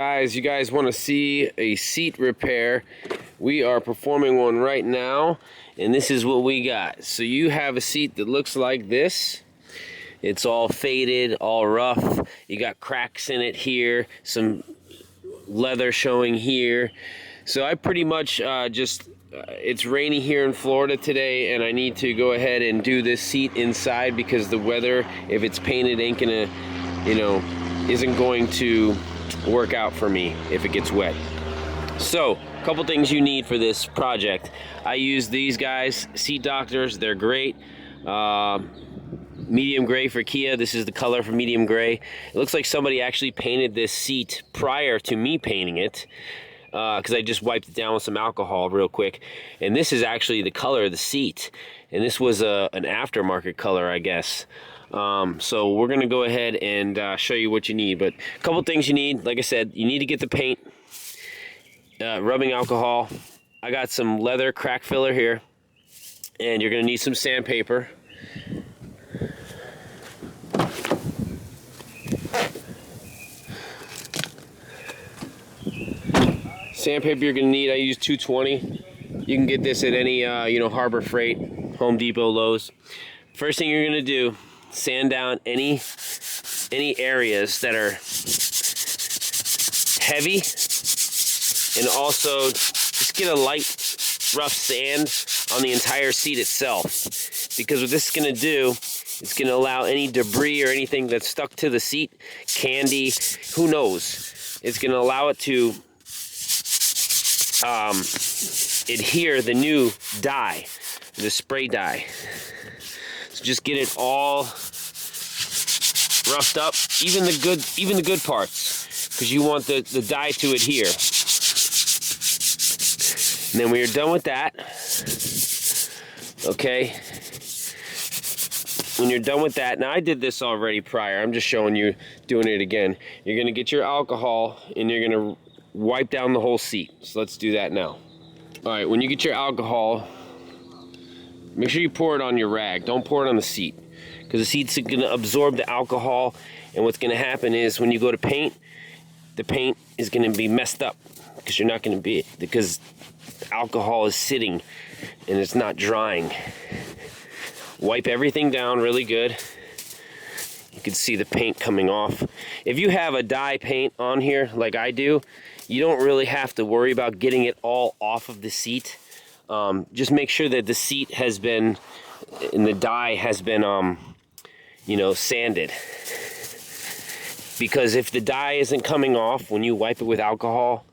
Guys, you guys want to see a seat repair? We are performing one right now, and this is what we got. So you have a seat that looks like this. It's all faded, all rough. You got cracks in it here, some leather showing here. So I pretty much it's rainy here in Florida today, and I need to go ahead and do this seat inside because the weather, if it's painted, ain't gonna, isn't going to work out for me if it gets wet. So a couple things you need for this project. I use these guys, Seat Doctors. They're great. Medium gray for Kia. This is the color for medium gray. It looks like somebody actually painted this seat prior to me painting it, because I just wiped it down with some alcohol real quick. And this is actually the color of the seat, and this was an aftermarket color, I guess. So we're gonna go ahead and show you what you need. But a couple things you need, like I said, you need to get the paint, rubbing alcohol. I got some leather crack filler here, and you're gonna need some sandpaper. Sandpaper you're gonna need, I use 220. You can get this at any Harbor Freight, Home Depot, Lowe's. First thing you're gonna do, sand down any areas that are heavy, and also just get a light rough sand on the entire seat itself, because what this is going to do, it's going to allow any debris or anything that's stuck to the seat, candy, who knows, it's going to allow it to adhere the new dye, the spray dye. So just get it all roughed up, even the good parts, because you want the dye to adhere. And then when you're done with that, okay, when you're done with that, now I did this already prior, I'm just showing you doing it again. You're gonna get your alcohol and you're gonna wipe down the whole seat. So let's do that now. All right, when you get your alcohol, make sure you pour it on your rag. Don't pour it on the seat, because the seat's gonna absorb the alcohol, and what's gonna happen is when you go to paint, the paint is gonna be messed up, because you're not gonna be, because alcohol is sitting and it's not drying. Wipe everything down really good. You can see the paint coming off. If you have a dye paint on here like I do, you don't really have to worry about getting it all off of the seat. Just make sure that the seat has been, and the dye has been, sanded. Because if the dye isn't coming off when you wipe it with alcohol,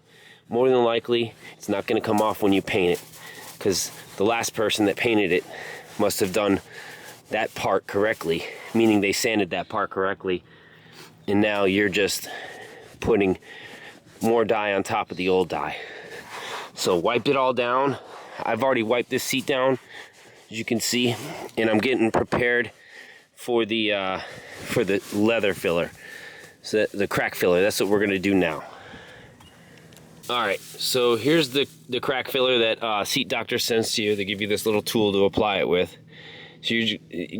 more than likely, it's not going to come off when you paint it, because the last person that painted it must have done that part correctly, meaning they sanded that part correctly, and now you're just putting more dye on top of the old dye. So wipe it all down. I've already wiped this seat down, as you can see, and I'm getting prepared for the leather filler, so the crack filler. That's what we're going to do now. All right, so here's the crack filler that Seat Doctor sends to you. They give you this little tool to apply it with. So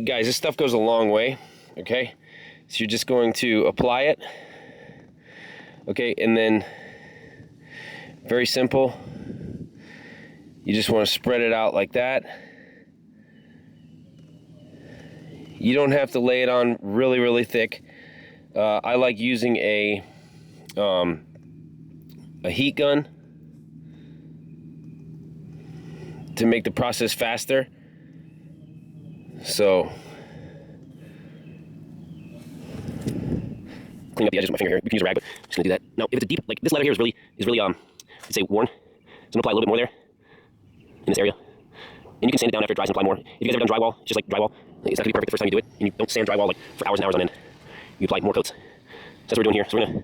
guys, this stuff goes a long way, okay? So you're just going to apply it, okay? And then, very simple, you just want to spread it out like that. You don't have to lay it on really, really thick. I like using a heat gun to make the process faster. So clean up the edges with my finger here. You can use a rag, but I'm just gonna do that. Now, if it's a deep, like this leather here is really I'd say worn. So I'm gonna apply a little bit more there in this area. And you can sand it down after it dries and apply more. If you guys ever done drywall, it's just like drywall. It's not gonna be perfect the first time you do it, and you don't sand drywall like for hours and hours on end. You apply more coats. So that's what we're doing here. So we're gonna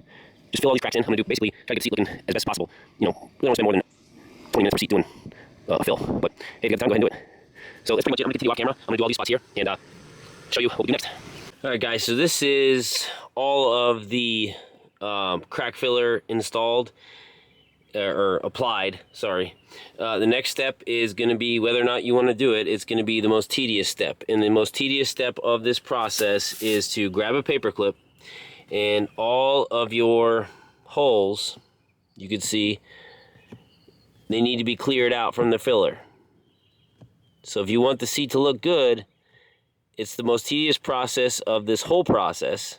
just fill all these cracks in. I'm gonna do basically try to get the seat looking as best as possible. We don't want to spend more than 20 minutes per seat doing a fill, but hey, if you got the time, go ahead and do it. So that's pretty much it. I'm gonna continue off camera. I'm gonna do all these spots here and show you what we do next. All right, guys. So this is all of the crack filler installed or applied. Sorry. The next step is going to be whether or not you want to do it. It's going to be the most tedious step, and the most tedious step of this process is to grab a paper clip and all of your holes, you can see they need to be cleared out from the filler. So if you want the seat to look good, it's the most tedious process of this whole process,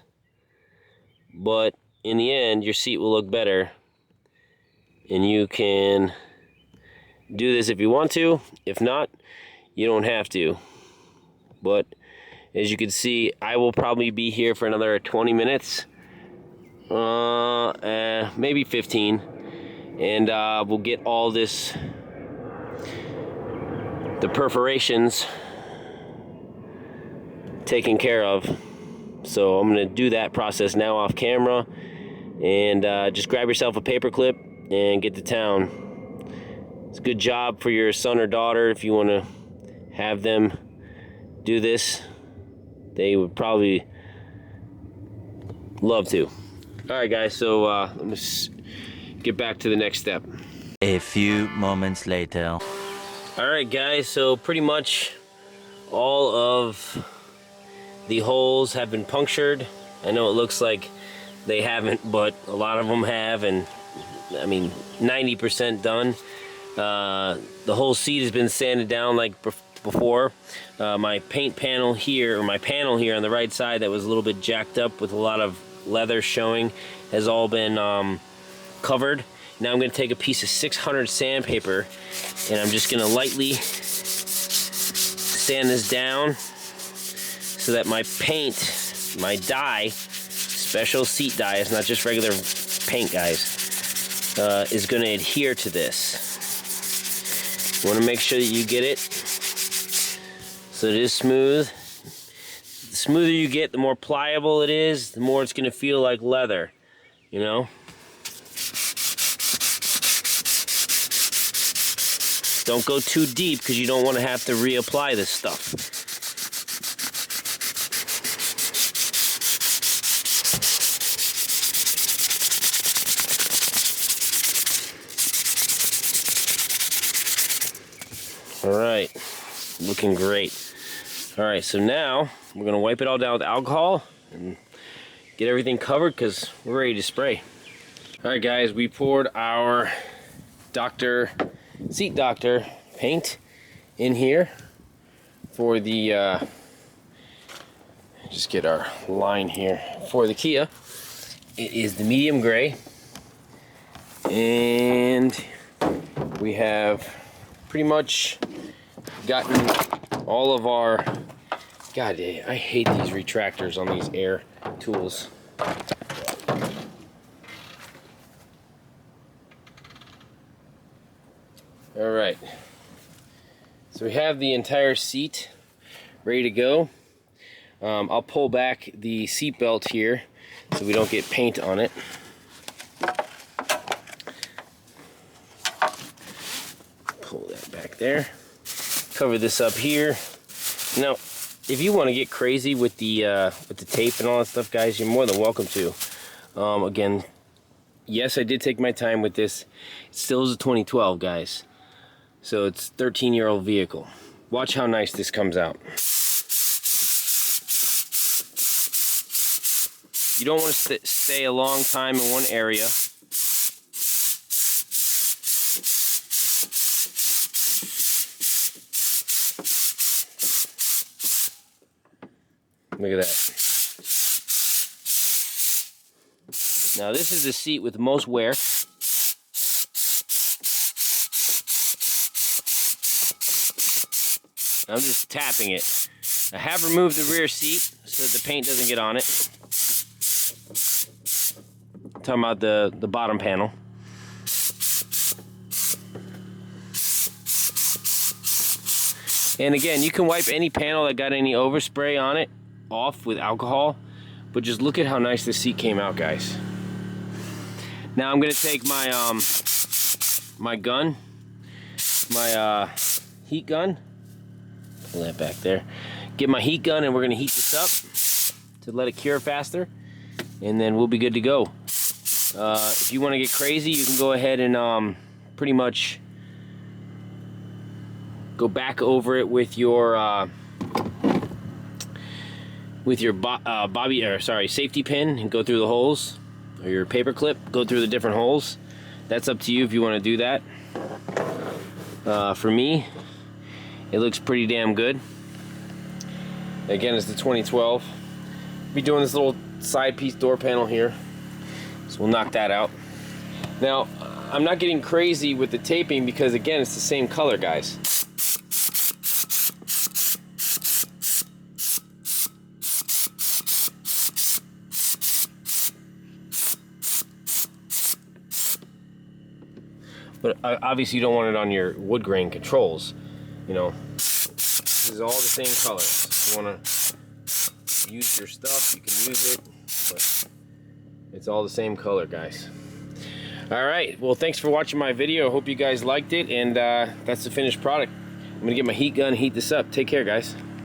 but in the end your seat will look better, and you can do this if you want to. If not, you don't have to. But as you can see, I will probably be here for another 20 minutes, maybe 15, and we'll get all this, the perforations, taken care of. So I'm gonna do that process now off camera, and just grab yourself a paper clip and get to town. It's a good job for your son or daughter if you want to have them do this. They would probably love to. All right, guys, so let me get back to the next step. A few moments later. All right, guys, so pretty much all of the holes have been punctured. I know it looks like they haven't, but a lot of them have, and I mean 90% done. The whole seat has been sanded down like before. My paint panel here, or my panel here on the right side that was a little bit jacked up with a lot of leather showing, has all been covered. Now I'm going to take a piece of 600 sandpaper and I'm just going to lightly sand this down so that my paint, my dye, special seat dye, it's not just regular paint, guys, is going to adhere to this. You want to make sure that you get it so it is smooth. The smoother you get, the more pliable it is, the more it's going to feel like leather, you know? Don't go too deep because you don't want to have to reapply this stuff. All right, looking great. All right, so now we're gonna wipe it all down with alcohol and get everything covered because we're ready to spray. All right, guys, we poured our Seat Doctor paint in here for the, just get our line here for the Kia. It is the medium gray, and we have pretty much gotten all of our, God, I hate these retractors on these air tools. All right, so we have the entire seat ready to go. I'll pull back the seat belt here so we don't get paint on it. Pull that back there. Cover this up here. Now, if you want to get crazy with the tape and all that stuff, guys, you're more than welcome to. Again, yes, I did take my time with this. It still is a 2012, guys. So it's a 13-year-old vehicle. Watch how nice this comes out. You don't want to stay a long time in one area. Look at that. Now this is the seat with the most wear. I'm just tapping it. I have removed the rear seat so that the paint doesn't get on it. I'm talking about the bottom panel. And again, you can wipe any panel that got any overspray on it off with alcohol, but just look at how nice this seat came out, guys. Now I'm gonna take my my gun, my heat gun. Pull that back there. Get my heat gun, and we're gonna heat this up to let it cure faster, and then we'll be good to go. If you want to get crazy, you can go ahead and pretty much go back over it with your safety pin and go through the holes. or your paper clip, go through the different holes. That's up to you if you want to do that. For me, it looks pretty damn good. Again, it's the 2012. Be doing this little side piece door panel here, so we'll knock that out. Now, I'm not getting crazy with the taping because again, it's the same color, guys. But obviously you don't want it on your wood grain controls, you know. This is all the same colors. If you want to use your stuff, you can use it, but it's all the same color, guys. All right, well, thanks for watching my video. Hope you guys liked it, and that's the finished product. I'm gonna get my heat gun, heat this up. Take care, guys.